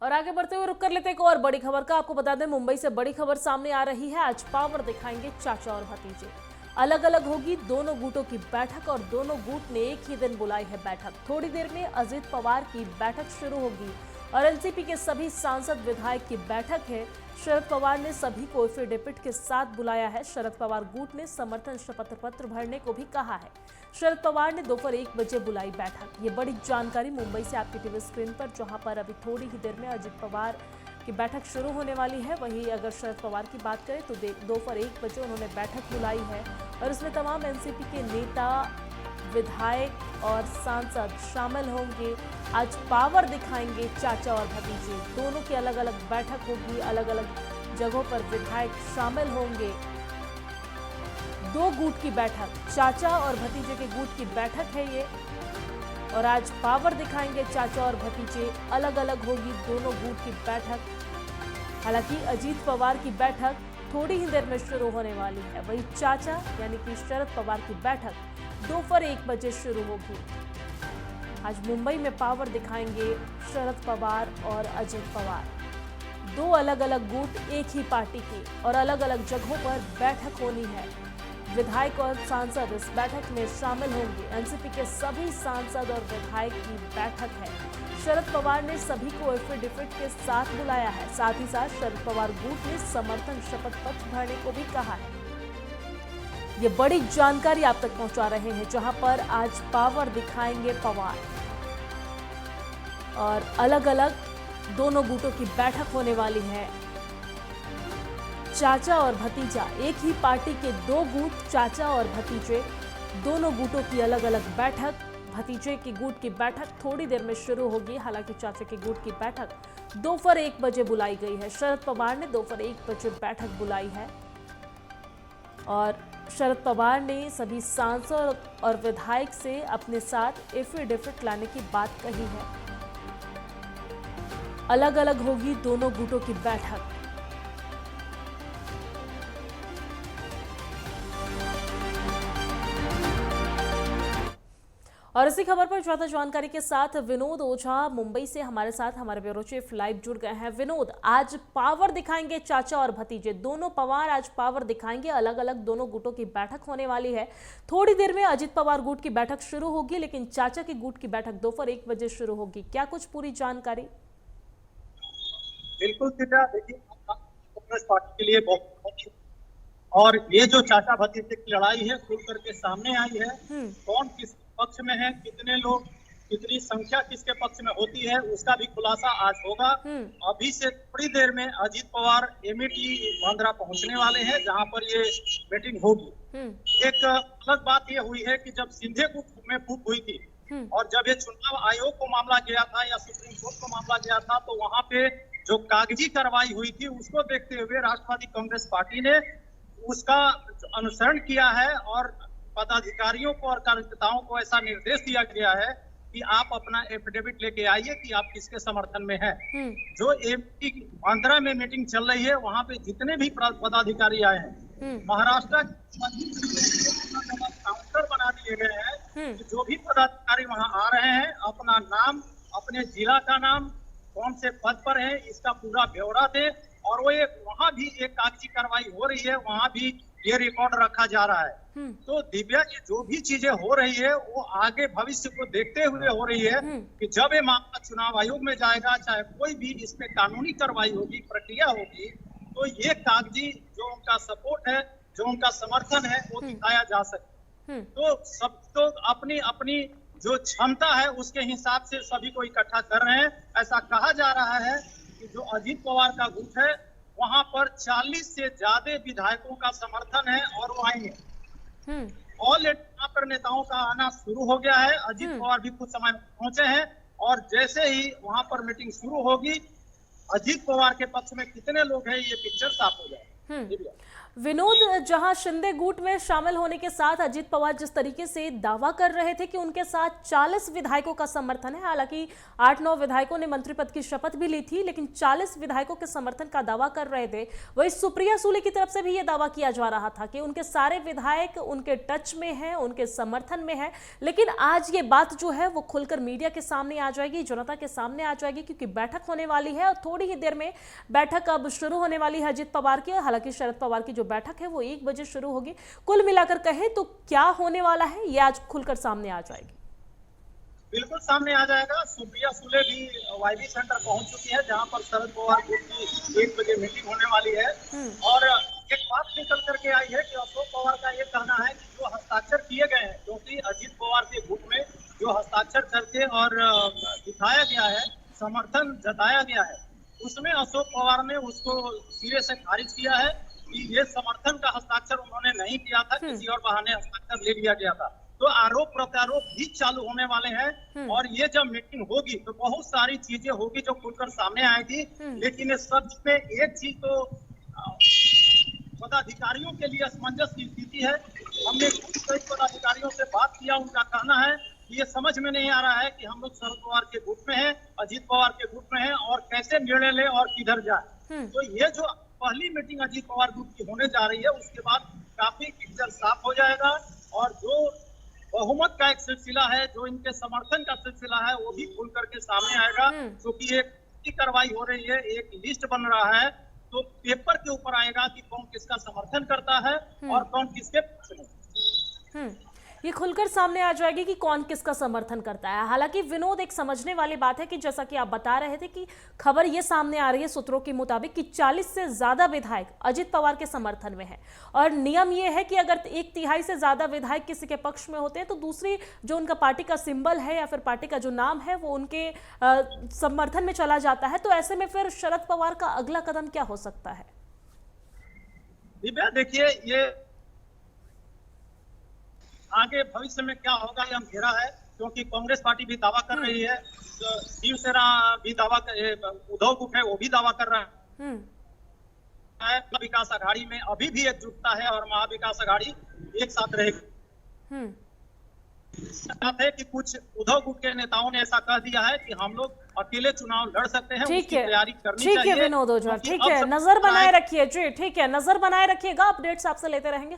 और आगे बढ़ते हुए रुक कर लेते एक और बड़ी खबर का। आपको बता दें, मुंबई से बड़ी खबर सामने आ रही है। आज पावर दिखाएंगे चाचा और भतीजे। अलग अलग होगी दोनों गुटों की बैठक और दोनों गुट ने एक ही दिन बुलाई है बैठक। थोड़ी देर में अजित पवार की बैठक शुरू होगी और एनसीपी के सभी सांसद विधायक की बैठक है। शरद पवार ने सभी को एफिडेविट के साथ बुलाया है। शरद पवार गुट ने समर्थन शपथ पत्र भरने को भी कहा है। शरद पवार ने दोपहर 1 बजे बुलाई बैठक। ये बड़ी जानकारी मुंबई से आपकी टीवी स्क्रीन पर, जहां पर अभी थोड़ी ही देर में अजित पवार की बैठक शुरू होने वाली है। वहीं अगर शरद पवार की बात करें तो दोपहर 1 बजे उन्होंने बैठक बुलाई है और इसमें तमाम एनसीपी के नेता, विधायक और सांसद शामिल होंगे। आज पावर दिखाएंगे चाचा और भतीजे। दोनों की अलग अलग बैठक होगी, अलग अलग जगहों पर विधायक शामिल होंगे। दो गुट की बैठक, चाचा और भतीजे के गुट की बैठक है ये। और आज पावर दिखाएंगे चाचा और भतीजे। अलग अलग होगी दोनों गुट की बैठक। हालांकि अजीत पवार की बैठक थोड़ी ही देर में शुरू होने वाली है। वही चाचा यानी कि शरद पवार की बैठक दोपहर 1 बजे शुरू होगी। आज मुंबई में पावर दिखाएंगे शरद पवार और अजित पवार। दो अलग अलग गुट एक ही पार्टी की और अलग अलग जगहों पर बैठक होनी है। विधायक और सांसद इस बैठक में शामिल होंगे। एनसीपी के सभी सांसद और विधायक की बैठक है। शरद पवार ने सभी को एफिडेविट के साथ बुलाया है। साथ ही साथ शरद पवार गुट ने समर्थन शपथ पत्र भरने को भी कहा है। ये बड़ी जानकारी आप तक पहुंचा रहे हैं, जहां पर आज पावर दिखाएंगे पवार और अलग अलग दोनों गुटों की बैठक होने वाली है। चाचा और भतीजा, एक ही पार्टी के दो गुट, चाचा और भतीजे, दोनों गुटों की अलग अलग बैठक। भतीजे की गुट की बैठक थोड़ी देर में शुरू होगी। हालांकि चाचा की गुट की बैठक दोपहर 1 बजे बुलाई गई है। शरद पवार ने दोपहर 1 बजे बैठक बुलाई है और शरद पवार ने सभी सांसद और विधायक से अपने साथ एफिडेविट लाने की बात कही है। अलग अलग होगी दोनों गुटों की बैठक। और इसी खबर पर ज्यादा जानकारी के साथ विनोद ओझा मुंबई से हमारे साथ, हमारे ब्यूरो चीफ लाइव जुड़ गए हैं। विनोद, आज पावर दिखाएंगे चाचा और भतीजे। दोनों पवार आज पावर दिखाएंगे। अलग अलग दोनों गुटों की बैठक होने वाली है। थोड़ी देर में अजित पवार गुट की बैठक शुरू होगी, लेकिन चाचा की गुट की बैठक दोपहर 1 बजे शुरू होगी। क्या कुछ पूरी जानकारी? बिल्कुल सीधा, देखिए कांग्रेस पार्टी के लिए बहुत और ये जो चाचा भतीजे की लड़ाई है खुल करके सामने आई है। कौन किस पक्ष में है, कितने लोग, कितनी संख्या किसके पक्ष में होती है, उसका भी खुलासा आज होगा। अभी से थोड़ी देर में अजीत पवार एमईटी बांद्रा पहुंचने वाले हैं, जहां पर ये मीटिंग होगी। एक अलग बात ये हुई है कि जब सिंधे गुट में फूट हुई थी और जब ये चुनाव आयोग को मामला गया था या सुप्रीम कोर्ट को मामला गया था, तो वहां पे जो कागजी कार्रवाई हुई थी उसको देखते हुए राष्ट्रवादी कांग्रेस पार्टी ने उसका अनुसरण किया है और पदाधिकारियों को और कार्यकर्ताओं को ऐसा निर्देश दिया गया है कि आप अपना एफिडेविट लेके आइए कि आप किसके समर्थन में हैं। जो एमपी बांद्रा में मीटिंग चल रही है, वहां पे जितने भी पदाधिकारी आए हैं, महाराष्ट्र काउंटर बना दिए गए हैं। जो भी पदाधिकारी वहां आ रहे हैं, अपना नाम, अपने जिला का नाम, कौन से पद पर है, इसका पूरा ब्यौरा दे। और वो वहां भी एक कागजी कार्रवाई हो रही है, वहां भी ये रिकॉर्ड रखा जा रहा है। तो दिव्या, की जो भी चीजें हो रही है वो आगे भविष्य को देखते हुए हो रही है कि जब ये मामला चुनाव आयोग में जाएगा, चाहे कोई भी इसमें कानूनी कार्रवाई होगी, प्रक्रिया होगी, तो ये कागजी जो उनका सपोर्ट है, जो उनका समर्थन है, वो दिखाया जा सके। तो सब तो अपनी अपनी जो क्षमता है उसके हिसाब से सभी को इकट्ठा कर रहे हैं। ऐसा कहा जा रहा है कि जो अजीत पवार का गुट है, वहां पर 40 से ज्यादा विधायकों का समर्थन है और वो आएंगे। ऑलरेडी यहाँ पर नेताओं का आना शुरू हो गया है। अजीत पवार भी कुछ समय में पहुंचे हैं और जैसे ही वहां पर मीटिंग शुरू होगी, अजीत पवार के पक्ष में कितने लोग हैं, ये पिक्चर साफ हो जाए। विनोद, जहां शिंदे गुट में शामिल होने के साथ अजित पवार जिस तरीके से दावा कर रहे थे कि उनके साथ 40 विधायकों का समर्थन है, हालांकि 8-9 विधायकों ने मंत्री पद की शपथ भी ली थी, लेकिन 40 विधायकों के समर्थन का दावा कर रहे थे। वही सुप्रिया सुले की तरफ से भी यह दावा किया जा रहा था कि उनके सारे विधायक उनके टच में हैं, उनके समर्थन में है। लेकिन आज ये बात जो है वो खुलकर मीडिया के सामने आ जाएगी, जनता के सामने आ जाएगी, क्योंकि बैठक होने वाली है और थोड़ी ही देर में बैठक अब शुरू होने वाली है अजित पवार की। हालांकि शरद पवार की जो बैठक है वो 1 बजे शुरू होगी। कुल मिलाकर कहें तो क्या होने वाला है ये आज खुलकर सामने आ जाएगी। बिल्कुल सामने आ जाएगा। सुप्रिया सुले भी वाईबी सेंटर पहुंच चुकी है, जहां पर शरद पवार ग्रुप की 1 बजे मीटिंग होने वाली है। और एक बात निकल करके आई है कि अशोक पवार का ये कहना है कि जो हस्ताक्षर किए गए हैं, क्योंकि अजित पवार के ग्रुप में जो हस्ताक्षर करके और दिखाया गया है, समर्थन जताया गया है, उसमें अशोक पवार ने उसको सिरे से खारिज किया है कि ये समर्थन का हस्ताक्षर उन्होंने नहीं किया था, किसी और बहाने हस्ताक्षर ले लिया गया था। तो आरोप प्रत्यारोप भी चालू होने वाले हैं और ये जब मीटिंग होगी तो बहुत सारी चीजें होगी जो खुलकर सामने आएगी। लेकिन इस सब में एक चीज तो पदाधिकारियों के लिए असमंजस की स्थिति है। हमने कई पदाधिकारियों से बात किया, उनका कहना है कि ये समझ में नहीं आ रहा है कि हम लोग शरद पवार के ग्रुप में हैं, अजित पवार के ग्रुप में हैं और कैसे निर्णय ले और किधर जाए। तो ये जो पहली मीटिंग अजित पवार ग्रुप की होने जा रही है, उसके बाद काफी पिक्चर साफ हो जाएगा और जो बहुमत का एक सिलसिला है, जो इनके समर्थन का सिलसिला है, वो भी खुल करके सामने आएगा। क्योंकि एक कार्रवाई हो रही है, एक लिस्ट बन रहा है, तो पेपर के ऊपर आएगा कि कौन किसका समर्थन करता है और कौन किसके पक्ष में। ये खुलकर सामने आ जाएगी कि कौन किसका समर्थन करता है। हालांकि विनोद, एक समझने वाली बात है कि जैसा कि आप बता रहे थे कि खबर ये सामने आ रही है सूत्रों के मुताबिक कि 40 से ज्यादा विधायक अजित पवार के समर्थन में है और नियम ये है कि अगर 1/3 से ज्यादा विधायक किसी के पक्ष में होते हैं तो दूसरी जो उनका पार्टी का सिंबल है या फिर पार्टी का जो नाम है वो उनके समर्थन में चला जाता है। तो ऐसे में फिर शरद पवार का अगला कदम क्या हो सकता है? देखिए, ये आगे भविष्य में क्या होगा ये अंधेरा है, क्योंकि कांग्रेस पार्टी भी दावा कर रही है, शिवसेना भी दावा उद्धव गुट है वो भी दावा कर रहा है। विकास आघाड़ी में अभी भी एकजुटता है और महाविकास आघाड़ी एक साथ रहेगी। है कि कुछ उद्धव गुट के नेताओं ने ऐसा कह दिया है कि हम लोग अकेले चुनाव लड़ सकते हैं, उसकी तैयारी करनी चाहिए। ठीक है विनोद ओझा, ठीक है, नजर बनाए रखिए जी, ठीक है, नजर बनाए रखिएगा, अपडेट्स आपसे लेते रहेंगे।